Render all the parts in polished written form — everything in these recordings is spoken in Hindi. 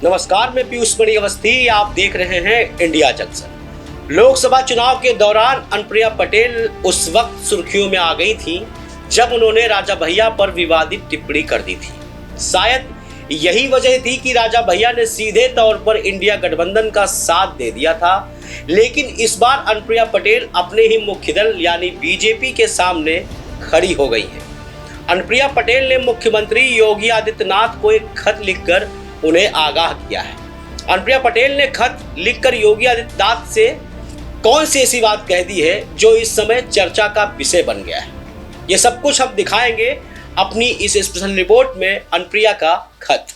नमस्कार, मैं पीयूष मणि अवस्थी। आप देख रहे हैं इंडिया जंक्शन। लोकसभा चुनाव के दौरान अनुप्रिया पटेल उस वक्त सुर्खियों में आ गई थी जब उन्होंने राजा भैया पर विवादित टिप्पणी कर दी थी। शायद यही वजह थी कि राजा भैया ने सीधे तौर पर इंडिया गठबंधन का साथ दे दिया था। लेकिन इस बार अनुप्रिया पटेल अपने ही मुख्य दल यानी बीजेपी के सामने खड़ी हो गई है। अनुप्रिया पटेल ने मुख्यमंत्री योगी आदित्यनाथ को एक खत लिखकर उन्हें आगाह किया है। अनुप्रिया पटेल ने खत लिखकर योगी आदित्यनाथ से कौन सी ऐसी बात कह दी है जो इस समय चर्चा का विषय बन गया है। ये सब कुछ हम दिखाएंगे अपनी इस स्पेशल रिपोर्ट में। अनुप्रिया का खत।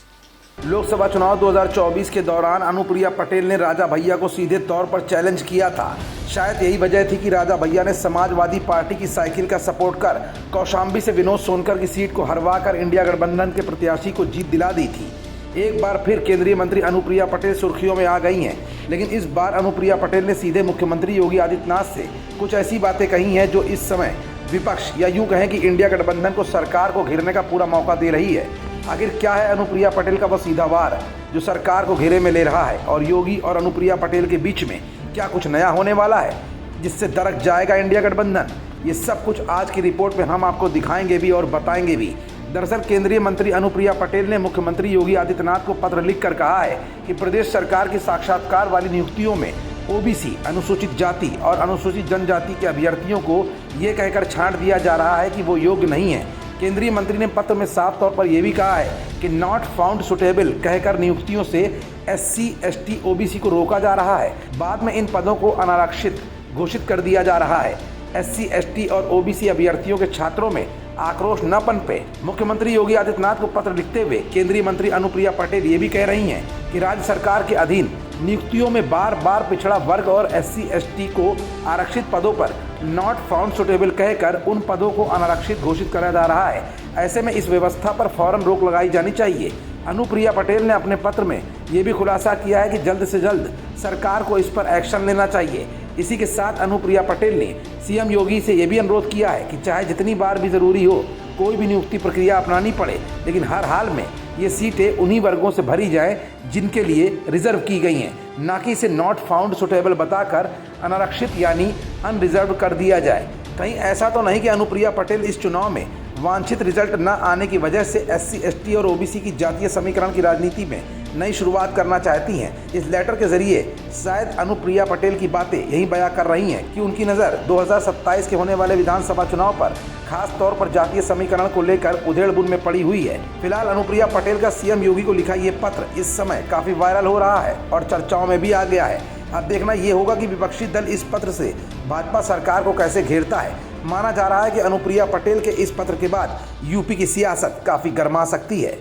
लोकसभा चुनाव 2024 के दौरान अनुप्रिया पटेल ने राजा भैया को सीधे तौर पर चैलेंज किया था। शायद यही वजह थी कि राजा भैया ने समाजवादी पार्टी की साइकिल का सपोर्ट कर कौशाम्बी से विनोद सोनकर की सीट को हरवाकर इंडिया गठबंधन के प्रत्याशी को जीत दिला दी थी। एक बार फिर केंद्रीय मंत्री अनुप्रिया पटेल सुर्खियों में आ गई हैं, लेकिन इस बार अनुप्रिया पटेल ने सीधे मुख्यमंत्री योगी आदित्यनाथ से कुछ ऐसी बातें कही हैं जो इस समय विपक्ष या यूं कहें कि इंडिया गठबंधन को सरकार को घेरने का पूरा मौका दे रही है। आखिर क्या है अनुप्रिया पटेल का वो सीधा वार जो सरकार को घेरे में ले रहा है, और योगी और अनुप्रिया पटेल के बीच में क्या कुछ नया होने वाला है जिससे दरक जाएगा इंडिया गठबंधन? ये सब कुछ आज की रिपोर्ट में हम आपको दिखाएंगे भी और बताएंगे भी। दरअसल केंद्रीय मंत्री अनुप्रिया पटेल ने मुख्यमंत्री योगी आदित्यनाथ को पत्र लिखकर कहा है कि प्रदेश सरकार की साक्षात्कार वाली नियुक्तियों में ओबीसी, अनुसूचित जाति और अनुसूचित जनजाति के अभ्यर्थियों को ये कहकर छांट दिया जा रहा है कि वो योग्य नहीं है। केंद्रीय मंत्री ने पत्र में साफ तौर पर यह भी कहा है कि नॉट फाउंड सुटेबल कहकर नियुक्तियों से SC, ST, OBC को रोका जा रहा है। बाद में इन पदों को अनारक्षित घोषित कर दिया जा रहा है। SC, ST और OBC अभ्यर्थियों के छात्रों में आक्रोश न पनपे। मुख्यमंत्री योगी आदित्यनाथ को पत्र लिखते हुए केंद्रीय मंत्री अनुप्रिया पटेल ये भी कह रही हैं कि राज्य सरकार के अधीन नियुक्तियों में बार बार पिछड़ा वर्ग और SC, ST को आरक्षित पदों पर नॉट फाउंड सुटेबल कहकर उन पदों को अनारक्षित घोषित करा जा रहा है। ऐसे में इस व्यवस्था पर फौरन रोक लगाई जानी चाहिए। अनुप्रिया पटेल ने अपने पत्र में ये भी खुलासा किया है कि जल्द से जल्द सरकार को इस पर एक्शन लेना चाहिए। इसी के साथ अनुप्रिया पटेल ने CM योगी से यह भी अनुरोध किया है कि चाहे जितनी बार भी ज़रूरी हो कोई भी नियुक्ति प्रक्रिया अपनानी पड़े, लेकिन हर हाल में ये सीटें उन्हीं वर्गों से भरी जाएं जिनके लिए रिजर्व की गई हैं, ना कि इसे नॉट फाउंड सुटेबल बताकर अनारक्षित यानी अनरिजर्व कर दिया जाए। कहीं ऐसा तो नहीं कि अनुप्रिया पटेल इस चुनाव में वांछित रिजल्ट न आने की वजह से SC, ST और OBC की जातीय समीकरण की राजनीति में नई शुरुआत करना चाहती हैं। इस लेटर के जरिए शायद अनुप्रिया पटेल की बातें यही बयां कर रही हैं कि उनकी नज़र 2027 के होने वाले विधानसभा चुनाव पर खास तौर पर जातीय समीकरण को लेकर उधेड़-बुन में पड़ी हुई है। फिलहाल अनुप्रिया पटेल का CM योगी को लिखा ये पत्र इस समय काफ़ी वायरल हो रहा है और चर्चाओं में भी आ गया है। अब देखना ये होगा कि विपक्षी दल इस पत्र से भाजपा सरकार को कैसे घेरता है। माना जा रहा है कि अनुप्रिया पटेल के इस पत्र के बाद यूपी की सियासत काफ़ी गर्मा सकती है।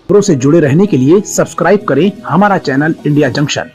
खबरों से जुड़े रहने के लिए सब्सक्राइब करें हमारा चैनल इंडिया जंक्शन।